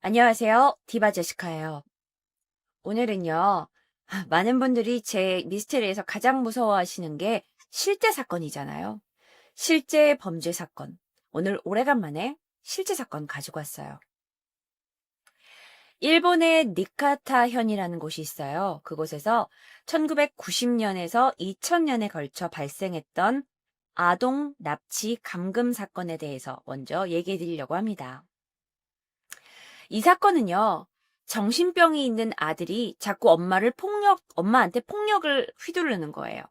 안녕하세요. 디바 제시카예요. 오늘은요, 많은 분들이 제 미스테리에서 가장 무서워하시는 게 실제 사건이잖아요. 실제 범죄 사건. 오늘 오래간만에 실제 사건 가지고 왔어요. 일본의 니카타현이라는 곳이 있어요. 그곳에서 1990년에서 2000년에 걸쳐 발생했던 아동 납치 감금 사건에 대해서 먼저 얘기해 드리려고 합니다. 이 사건은요, 정신병이 있는 아들이 자꾸 엄마한테 폭력을 휘두르는 거예요.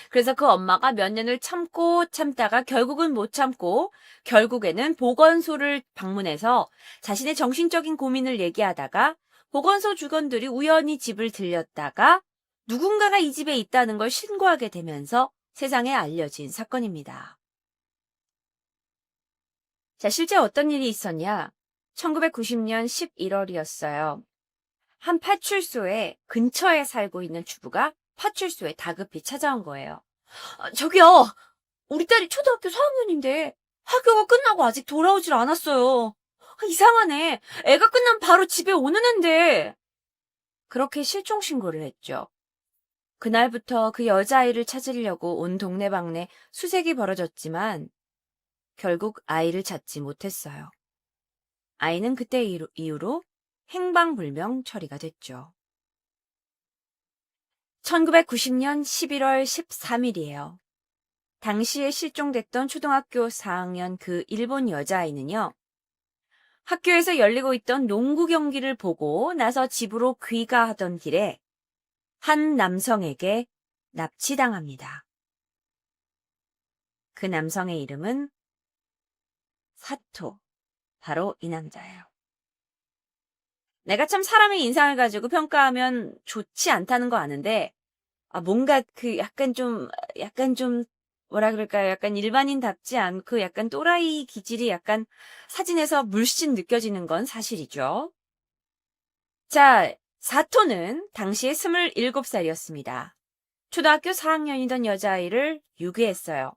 그래서 그 엄마가 몇 년을 참고 참다가 결국은 못 참고 결국에는 보건소를 방문해서 자신의 정신적인 고민을 얘기하다가 보건소 직원들이 우연히 집을 들렸다가 누군가가 이 집에 있다는 걸 신고하게 되면서 세상에 알려진 사건입니다. 자, 실제 어떤 일이 있었냐? 1990년 11월이었어요. 한 파출소에 근처에 살고 있는 주부가 파출소에 다급히 찾아온 거예요. 저기요, 우리 딸이 초등학교 4학년인데 학교가 끝나고 아직 돌아오질 않았어요. 이상하네. 애가 끝나면 바로 집에 오는 앤데. 그렇게 실종 신고를 했죠. 그날부터 그 여자아이를 찾으려고 온 동네방네 수색이 벌어졌지만 결국 아이를 찾지 못했어요. 아이는 그때 이후로 행방불명 처리가 됐죠. 1990년 11월 13일이에요. 당시에 실종됐던 초등학교 4학년 그 일본 여자아이는요. 학교에서 열리고 있던 농구 경기를 보고 나서 집으로 귀가하던 길에 한 남성에게 납치당합니다. 그 남성의 이름은 사토, 바로 이 남자예요. 내가 참 사람의 인상을 가지고 평가하면 좋지 않다는 거 아는데, 뭔가 약간 좀, 뭐라 그럴까요? 약간 일반인답지 않고 약간 또라이 기질이 약간 사진에서 물씬 느껴지는 건 사실이죠. 자, 사토는 당시에 27살이었습니다. 초등학교 4학년이던 여자아이를 유괴했어요.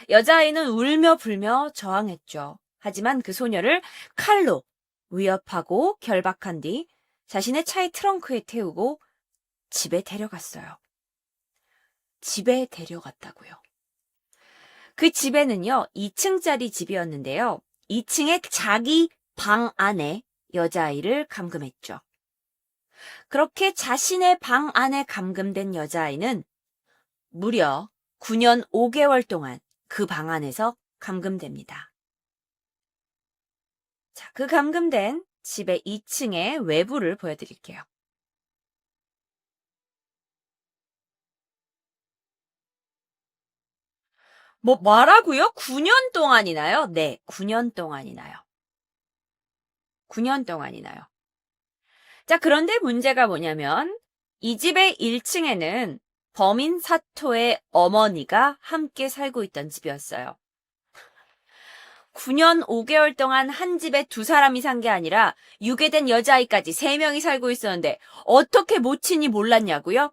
여자아이는 울며 불며 저항했죠. 하지만 그 소녀를 칼로 위협하고 결박한 뒤 자신의 차의 트렁크에 태우고 집에 데려갔어요. 집에 데려갔다고요. 그 집에는요, 2층짜리 집이었는데요. 2층에 자기 방 안에 여자아이를 감금했죠. 그렇게 자신의 방 안에 감금된 여자아이는 무려 9년 5개월 동안 그 방 안에서 감금됩니다. 자, 그 감금된 집의 2층의 외부를 보여드릴게요. 뭐라고요? 9년 동안이나요? 네, 9년 동안이나요. 9년 동안이나요. 자, 그런데 문제가 뭐냐면 이 집의 1층에는 범인 사토의 어머니가 함께 살고 있던 집이었어요. 9년 5개월 동안 한 집에 두 사람이 산 게 아니라 유괴된 여자아이까지 3명이 살고 있었는데 어떻게 모친이 몰랐냐고요?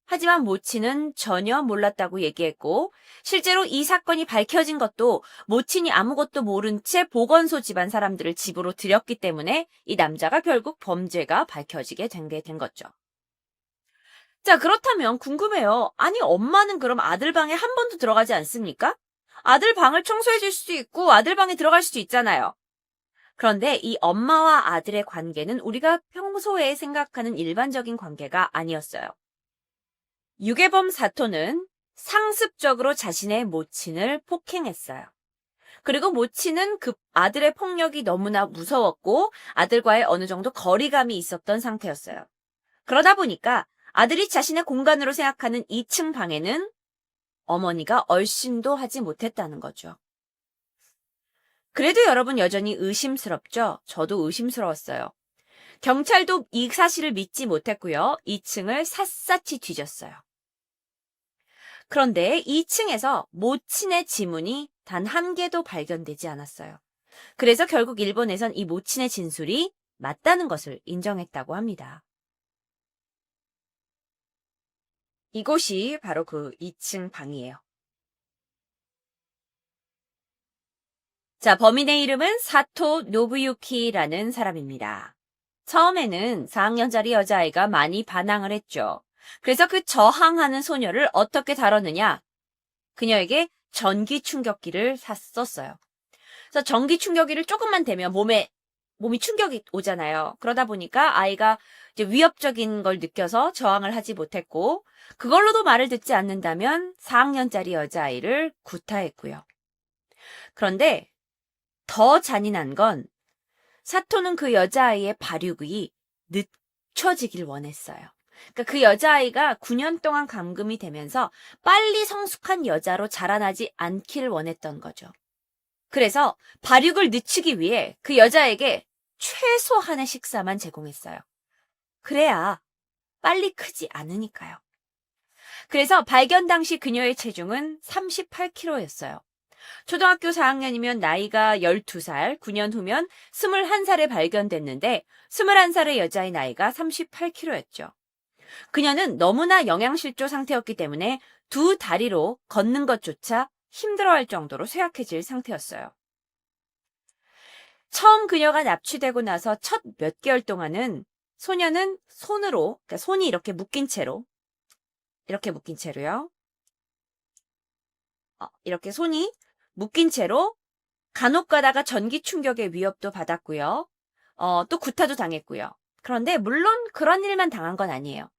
하지만 모친은 전혀 몰랐다고 얘기했고 실제로 이 사건이 밝혀진 것도 모친이 아무것도 모른 채 보건소 집안 사람들을 집으로 들였기 때문에 이 남자가 결국 범죄가 밝혀지게 된 거죠. 자, 그렇다면 궁금해요. 아니, 엄마는 그럼 아들 방에 한 번도 들어가지 않습니까? 아들 방을 청소해 줄 수도 있고 아들 방에 들어갈 수도 있잖아요. 그런데 이 엄마와 아들의 관계는 우리가 평소에 생각하는 일반적인 관계가 아니었어요. 유괴범 사토는 상습적으로 자신의 모친을 폭행했어요. 그리고 모친은 그 아들의 폭력이 너무나 무서웠고 아들과의 어느 정도 거리감이 있었던 상태였어요. 그러다 보니까 아들이 자신의 공간으로 생각하는 2층 방에는 어머니가 얼씬도 하지 못했다는 거죠. 그래도 여러분 여전히 의심스럽죠? 저도 의심스러웠어요. 경찰도 이 사실을 믿지 못했고요. 2층을 샅샅이 뒤졌어요. 그런데 2층에서 모친의 지문이 단 한 개도 발견되지 않았어요. 그래서 결국 일본에선 이 모친의 진술이 맞다는 것을 인정했다고 합니다. 이곳이 바로 그 2층 방이에요. 자, 범인의 이름은 사토 노부유키라는 사람입니다. 처음에는 4학년짜리 여자아이가 많이 반항을 했죠. 그래서 그 저항하는 소녀를 어떻게 다뤘느냐? 그녀에게 전기 충격기를 샀었어요. 그래서 전기 충격기를 조금만 대면 몸이 충격이 오잖아요. 그러다 보니까 아이가 이제 위협적인 걸 느껴서 저항을 하지 못했고, 그걸로도 말을 듣지 않는다면 4학년짜리 여자아이를 구타했고요. 그런데 더 잔인한 건 사토는 그 여자아이의 발육이 늦춰지길 원했어요. 그러니까 그 여자아이가 9년 동안 감금이 되면서 빨리 성숙한 여자로 자라나지 않길 원했던 거죠. 그래서 발육을 늦추기 위해 그 여자에게 최소한의 식사만 제공했어요. 그래야 빨리 크지 않으니까요. 그래서 발견 당시 그녀의 체중은 38kg였어요. 초등학교 4학년이면 나이가 12살, 9년 후면 21살에 발견됐는데 21살의 여자의 나이가 38kg였죠. 그녀는 너무나 영양실조 상태였기 때문에 두 다리로 걷는 것조차 힘들어할 정도로 쇠약해질 상태였어요. 처음 그녀가 납치되고 나서 첫 몇 개월 동안은 소녀는 손으로, 그러니까 손이 이렇게 묶인 채로요. 이렇게 손이 묶인 채로 간혹 가다가 전기 충격의 위협도 받았고요. 또 구타도 당했고요. 그런데 물론 그런 일만 당한 건 아니에요.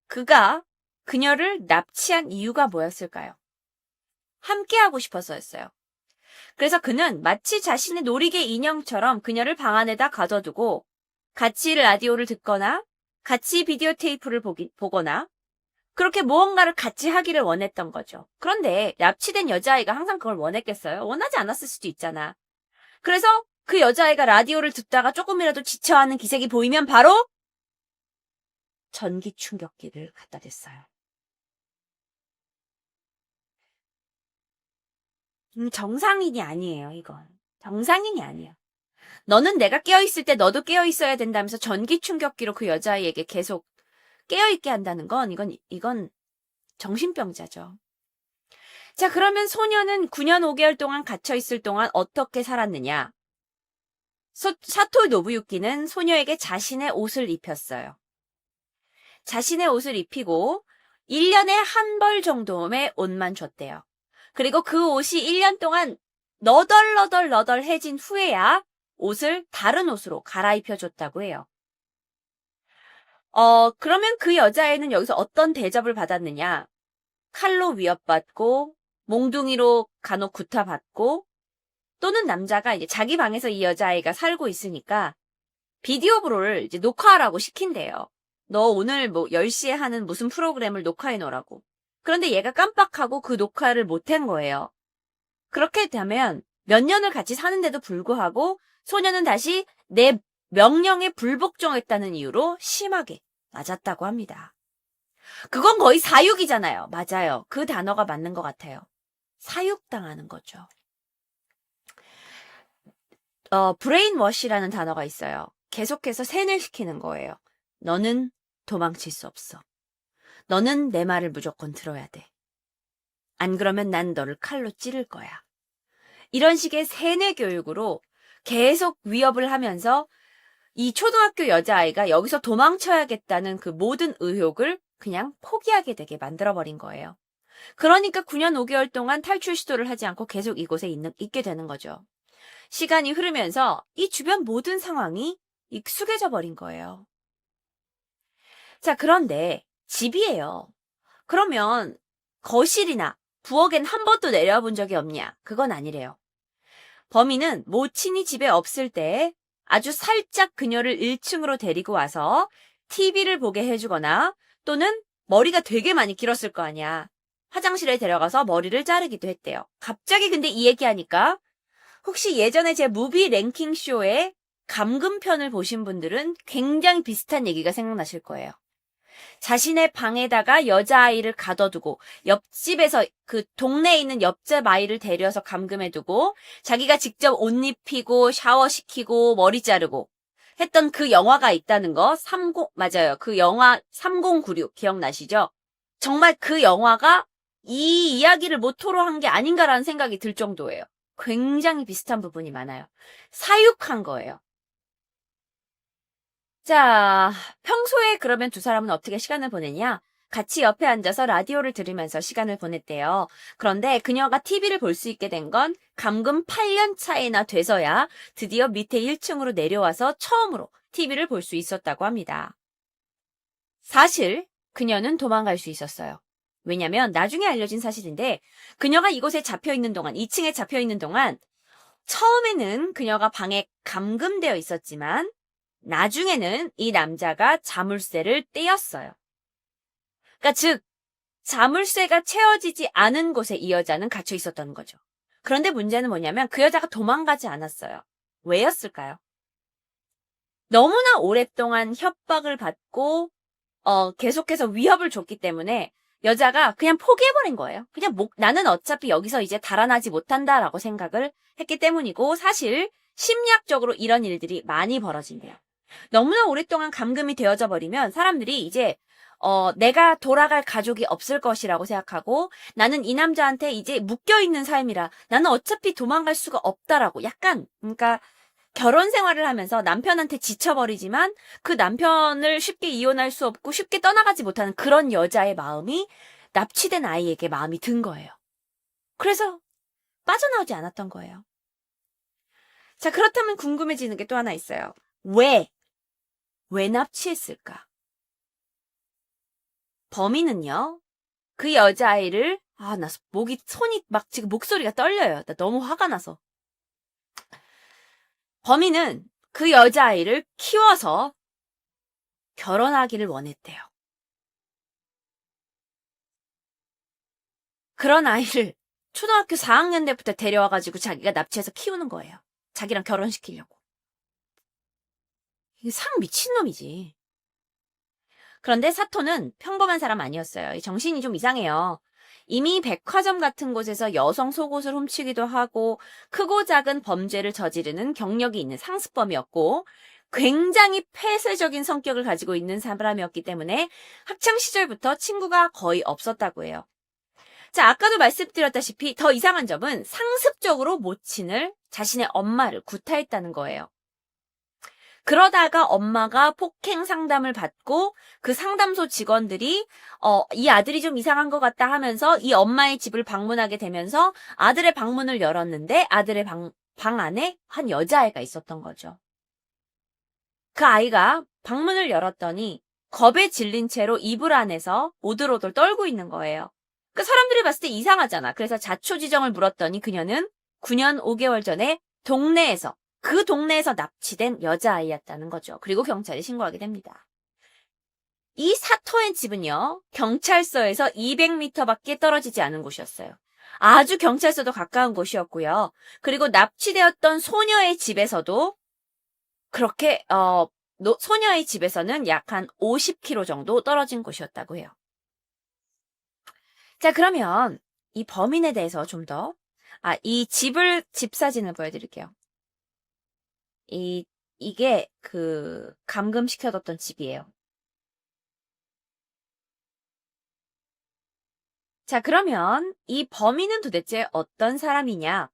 그가 그녀를 납치한 이유가 뭐였을까요? 함께하고 싶어서였어요. 그래서 그는 마치 자신의 놀이개 인형처럼 그녀를 방 안에다 가둬두고 같이 라디오를 듣거나 같이 비디오 테이프를 보거나 그렇게 무언가를 같이 하기를 원했던 거죠. 그런데 납치된 여자아이가 항상 그걸 원했겠어요? 원하지 않았을 수도 있잖아. 그래서 그 여자아이가 라디오를 듣다가 조금이라도 지쳐하는 기색이 보이면 바로 전기 충격기를 갖다 댔어요. 정상인이 아니에요, 이건. 정상인이 아니에요. 너는 내가 깨어있을 때 너도 깨어있어야 된다면서 전기 충격기로 그 여자아이에게 계속 깨어있게 한다는 건 이건 정신병자죠. 자, 그러면 소녀는 9년 5개월 동안 갇혀있을 동안 어떻게 살았느냐? 사토 노부유키는 소녀에게 자신의 옷을 입혔어요. 자신의 옷을 입히고 1년에 한 벌 정도의 옷만 줬대요. 그리고 그 옷이 1년 동안 너덜너덜해진 후에야 옷을 다른 옷으로 갈아입혀줬다고 해요. 그러면 그 여자애는 여기서 어떤 대접을 받았느냐? 칼로 위협받고, 몽둥이로 간혹 구타받고, 또는 남자가 이제 자기 방에서 이 여자아이가 살고 있으니까 비디오를 이제 녹화하라고 시킨대요. 너 오늘 뭐 10시에 하는 무슨 프로그램을 녹화해 놓으라고. 그런데 얘가 깜빡하고 그 녹화를 못한 거예요. 그렇게 되면 몇 년을 같이 사는데도 불구하고 소녀는 다시 내 명령에 불복종했다는 이유로 심하게 맞았다고 합니다. 그건 거의 사육이잖아요. 맞아요. 그 단어가 맞는 것 같아요. 사육당하는 거죠. 브레인워시라는 단어가 있어요. 계속해서 세뇌시키는 거예요. 너는 도망칠 수 없어. 너는 내 말을 무조건 들어야 돼. 안 그러면 난 너를 칼로 찌를 거야. 이런 식의 세뇌 교육으로 계속 위협을 하면서 이 초등학교 여자아이가 여기서 도망쳐야겠다는 그 모든 의욕을 그냥 포기하게 되게 만들어버린 거예요. 그러니까 9년 5개월 동안 탈출 시도를 하지 않고 계속 이곳에 있게 되는 거죠. 시간이 흐르면서 이 주변 모든 상황이 익숙해져 버린 거예요. 자, 그런데 집이에요. 그러면 거실이나 부엌엔 한 번도 내려본 적이 없냐? 그건 아니래요. 범인은 모친이 집에 없을 때 아주 살짝 그녀를 1층으로 데리고 와서 TV를 보게 해주거나 또는 머리가 되게 많이 길었을 거 아니야. 화장실에 데려가서 머리를 자르기도 했대요. 갑자기 근데 이 얘기하니까 혹시 예전에 제 무비 랭킹 쇼의 감금편을 보신 분들은 굉장히 비슷한 얘기가 생각나실 거예요. 자신의 방에다가 여자아이를 가둬두고 옆집에서 그 동네에 있는 옆집 아이를 데려서 감금해두고 자기가 직접 옷 입히고 샤워시키고 머리 자르고 했던 그 영화가 있다는 거 맞아요. 그 영화 3096 기억나시죠? 정말 그 영화가 이 이야기를 모토로 한 게 아닌가라는 생각이 들 정도예요. 굉장히 비슷한 부분이 많아요. 사육한 거예요. 자, 평소에 그러면 두 사람은 어떻게 시간을 보내냐? 같이 옆에 앉아서 라디오를 들으면서 시간을 보냈대요. 그런데 그녀가 TV를 볼 수 있게 된 건 감금 8년 차이나 돼서야 드디어 밑에 1층으로 내려와서 처음으로 TV를 볼 수 있었다고 합니다. 사실 그녀는 도망갈 수 있었어요. 왜냐면 나중에 알려진 사실인데 그녀가 이곳에 잡혀 있는 동안, 2층에 잡혀 있는 동안 처음에는 그녀가 방에 감금되어 있었지만 나중에는 이 남자가 자물쇠를 떼었어요. 그러니까 즉 자물쇠가 채워지지 않은 곳에 이 여자는 갇혀 있었던 거죠. 그런데 문제는 뭐냐면 그 여자가 도망가지 않았어요. 왜였을까요? 너무나 오랫동안 협박을 받고 계속해서 위협을 줬기 때문에 여자가 그냥 포기해버린 거예요. 그냥 나는 어차피 여기서 이제 달아나지 못한다라고 생각을 했기 때문이고 사실 심리학적으로 이런 일들이 많이 벌어진대요. 너무나 오랫동안 감금이 되어져 버리면 사람들이 이제 내가 돌아갈 가족이 없을 것이라고 생각하고 나는 이 남자한테 이제 묶여있는 삶이라 나는 어차피 도망갈 수가 없다라고 약간 그러니까 결혼 생활을 하면서 남편한테 지쳐버리지만 그 남편을 쉽게 이혼할 수 없고 쉽게 떠나가지 못하는 그런 여자의 마음이 납치된 아이에게 마음이 든 거예요. 그래서 빠져나오지 않았던 거예요. 자, 그렇다면 궁금해지는 게 또 하나 있어요. 왜 납치했을까? 범인은요, 그 여자아이를, 나 손이 막 지금 목소리가 떨려요. 나 너무 화가 나서. 범인은 그 여자아이를 키워서 결혼하기를 원했대요. 그런 아이를 초등학교 4학년 때부터 데려와가지고 자기가 납치해서 키우는 거예요. 자기랑 결혼시키려고. 이게 상 미친놈이지. 그런데 사토는 평범한 사람 아니었어요. 정신이 좀 이상해요. 이미 백화점 같은 곳에서 여성 속옷을 훔치기도 하고 크고 작은 범죄를 저지르는 경력이 있는 상습범이었고 굉장히 폐쇄적인 성격을 가지고 있는 사람이었기 때문에 학창 시절부터 친구가 거의 없었다고 해요. 자, 아까도 말씀드렸다시피 더 이상한 점은 상습적으로 모친을 자신의 엄마를 구타했다는 거예요. 그러다가 엄마가 폭행 상담을 받고 그 상담소 직원들이 이 아들이 좀 이상한 것 같다 하면서 이 엄마의 집을 방문하게 되면서 아들의 방문을 열었는데 아들의 방 안에 한 여자아이가 있었던 거죠. 그 아이가 방문을 열었더니 겁에 질린 채로 이불 안에서 오들오들 떨고 있는 거예요. 그 사람들이 봤을 때 이상하잖아. 그래서 자초지정을 물었더니 그녀는 9년 5개월 전에 그 동네에서 납치된 여자아이였다는 거죠. 그리고 경찰에 신고하게 됩니다. 이 사토의 집은요, 경찰서에서 200m밖에 떨어지지 않은 곳이었어요. 아주 경찰서도 가까운 곳이었고요. 그리고 납치되었던 소녀의 집에서도 그렇게 소녀의 집에서는 약 한 50km 정도 떨어진 곳이었다고 해요. 자, 그러면 이 범인에 대해서 좀 더, 집 사진을 보여드릴게요. 이게 감금시켜뒀던 집이에요. 자, 그러면 이 범인은 도대체 어떤 사람이냐?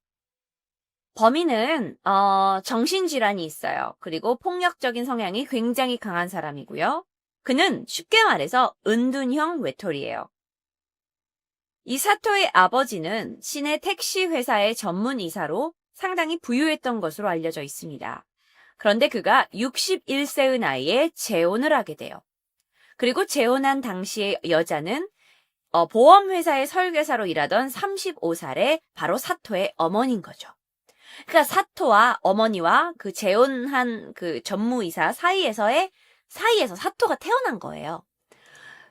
범인은, 정신질환이 있어요. 그리고 폭력적인 성향이 굉장히 강한 사람이고요. 그는 쉽게 말해서 은둔형 외톨이에요. 이 사토의 아버지는 시내 택시 회사의 전문 이사로 상당히 부유했던 것으로 알려져 있습니다. 그런데 그가 61세의 나이에 재혼을 하게 돼요. 그리고 재혼한 당시의 여자는 보험회사의 설계사로 일하던 35살의 바로 사토의 어머니인 거죠. 그러니까 사토와 어머니와 그 재혼한 그 전무이사 사이에서 사토가 태어난 거예요.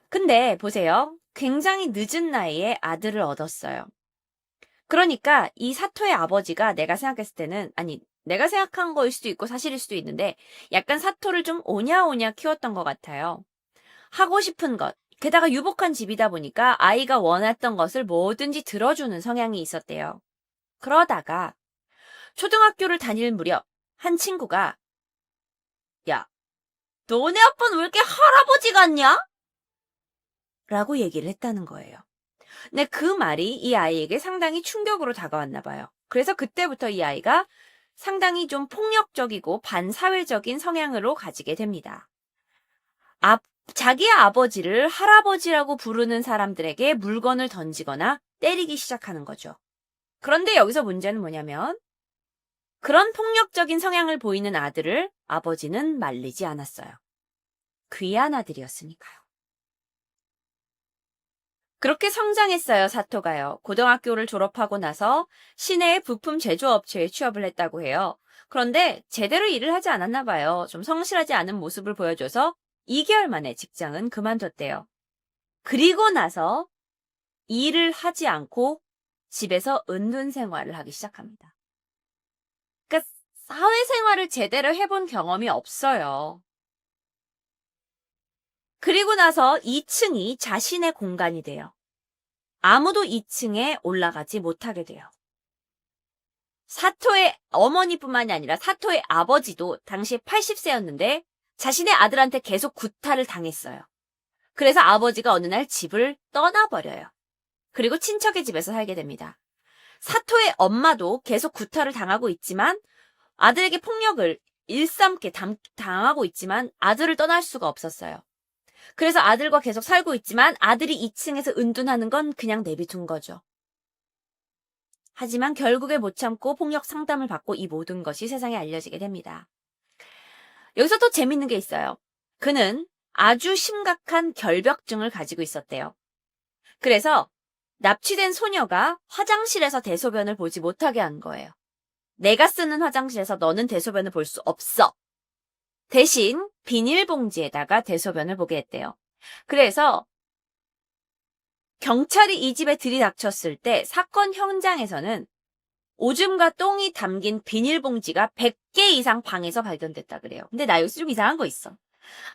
근데 보세요. 굉장히 늦은 나이에 아들을 얻었어요. 그러니까 이 사토의 아버지가 내가 생각했을 때는 내가 생각한 거일 수도 있고 사실일 수도 있는데 약간 사토를 좀 오냐오냐 키웠던 것 같아요. 하고 싶은 것, 게다가 유복한 집이다 보니까 아이가 원했던 것을 뭐든지 들어주는 성향이 있었대요. 그러다가 초등학교를 다닐 무렵 한 친구가 야, 너네 아빠는 왜 이렇게 할아버지 같냐? 라고 얘기를 했다는 거예요. 근데 그 말이 이 아이에게 상당히 충격으로 다가왔나 봐요. 그래서 그때부터 이 아이가 상당히 좀 폭력적이고 반사회적인 성향으로 가지게 됩니다. 자기의 아버지를 할아버지라고 부르는 사람들에게 물건을 던지거나 때리기 시작하는 거죠. 그런데 여기서 문제는 뭐냐면 그런 폭력적인 성향을 보이는 아들을 아버지는 말리지 않았어요. 귀한 아들이었으니까요. 그렇게 성장했어요, 사토가요. 고등학교를 졸업하고 나서 시내의 부품 제조업체에 취업을 했다고 해요. 그런데 제대로 일을 하지 않았나 봐요. 좀 성실하지 않은 모습을 보여줘서 2개월 만에 직장은 그만뒀대요. 그리고 나서 일을 하지 않고 집에서 은둔 생활을 하기 시작합니다. 그러니까 사회생활을 제대로 해본 경험이 없어요. 그리고 나서 2층이 자신의 공간이 돼요. 아무도 2층에 올라가지 못하게 돼요. 사토의 어머니뿐만이 아니라 사토의 아버지도 당시에 80세였는데 자신의 아들한테 계속 구타를 당했어요. 그래서 아버지가 어느 날 집을 떠나버려요. 그리고 친척의 집에서 살게 됩니다. 사토의 엄마도 계속 구타를 당하고 있지만 아들에게 폭력을 일삼게 당하고 있지만 아들을 떠날 수가 없었어요. 그래서 아들과 계속 살고 있지만 아들이 2층에서 은둔하는 건 그냥 내비둔 거죠. 하지만 결국에 못 참고 폭력 상담을 받고 이 모든 것이 세상에 알려지게 됩니다. 여기서 또 재밌는 게 있어요. 그는 아주 심각한 결벽증을 가지고 있었대요. 그래서 납치된 소녀가 화장실에서 대소변을 보지 못하게 한 거예요. 내가 쓰는 화장실에서 너는 대소변을 볼 수 없어. 대신 비닐봉지에다가 대소변을 보게 했대요. 그래서 경찰이 이 집에 들이닥쳤을 때 사건 현장에서는 오줌과 똥이 담긴 비닐봉지가 100개 이상 방에서 발견됐다 그래요. 근데 나 여기서 좀 이상한 거 있어.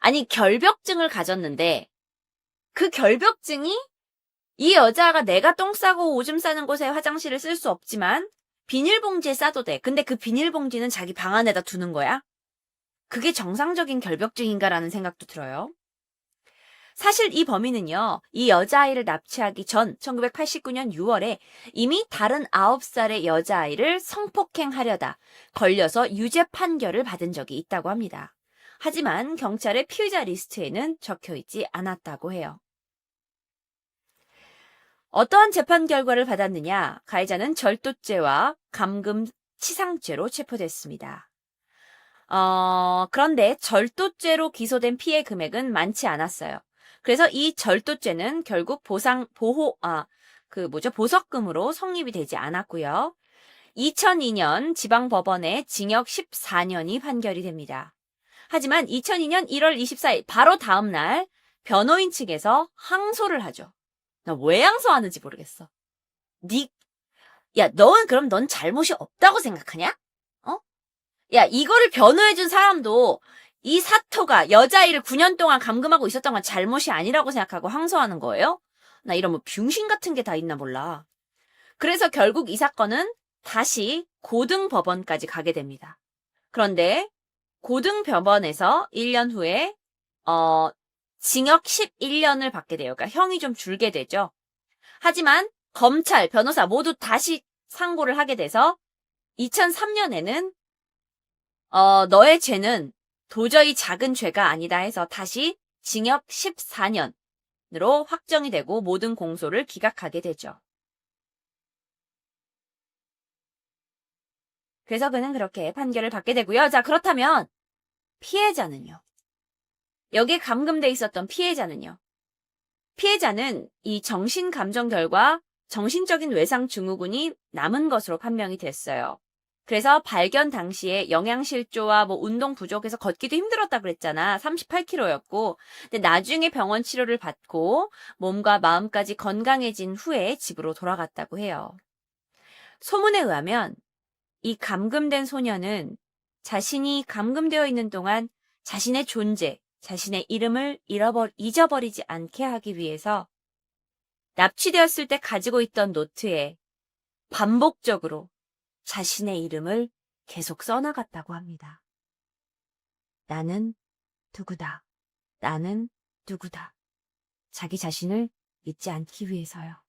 아니, 결벽증을 가졌는데 그 결벽증이 이 여자가 내가 똥 싸고 오줌 싸는 곳에 화장실을 쓸 수 없지만 비닐봉지에 싸도 돼. 근데 그 비닐봉지는 자기 방 안에다 두는 거야? 그게 정상적인 결벽증인가라는 생각도 들어요. 사실 이 범인은요, 이 여자아이를 납치하기 전 1989년 6월에 이미 다른 9살의 여자아이를 성폭행하려다 걸려서 유죄 판결을 받은 적이 있다고 합니다. 하지만 경찰의 피의자 리스트에는 적혀있지 않았다고 해요. 어떠한 재판 결과를 받았느냐? 가해자는 절도죄와 감금치상죄로 체포됐습니다. 그런데 절도죄로 기소된 피해 금액은 많지 않았어요. 그래서 이 절도죄는 결국 보석금으로 성립이 되지 않았고요. 2002년 지방법원에 징역 14년이 판결이 됩니다. 하지만 2002년 1월 24일 바로 다음 날 변호인 측에서 항소를 하죠. 나 왜 항소하는지 모르겠어. 그럼 넌 잘못이 없다고 생각하냐? 야, 이거를 변호해준 사람도 이 사토가 여자아이를 9년 동안 감금하고 있었던 건 잘못이 아니라고 생각하고 항소하는 거예요? 나 이런 병신 같은 게 다 있나 몰라. 그래서 결국 이 사건은 다시 고등법원까지 가게 됩니다. 그런데 고등법원에서 1년 후에 징역 11년을 받게 돼요. 그러니까 형이 좀 줄게 되죠. 하지만 검찰, 변호사 모두 다시 상고를 하게 돼서 2003년에는 너의 죄는 도저히 작은 죄가 아니다 해서 다시 징역 14년으로 확정이 되고 모든 공소를 기각하게 되죠. 그래서 그는 그렇게 판결을 받게 되고요. 자, 그렇다면 피해자는요? 여기에 감금돼 있었던 피해자는요? 피해자는 이 정신감정 결과 정신적인 외상 증후군이 남은 것으로 판명이 됐어요. 그래서 발견 당시에 영양실조와 운동 부족해서 걷기도 힘들었다 그랬잖아. 38kg였고. 근데 나중에 병원 치료를 받고 몸과 마음까지 건강해진 후에 집으로 돌아갔다고 해요. 소문에 의하면 이 감금된 소녀는 자신이 감금되어 있는 동안 자신의 존재, 자신의 이름을 잊어버리지 않게 하기 위해서 납치되었을 때 가지고 있던 노트에 반복적으로 자신의 이름을 계속 써나갔다고 합니다. 나는 누구다. 나는 누구다. 자기 자신을 잊지 않기 위해서요.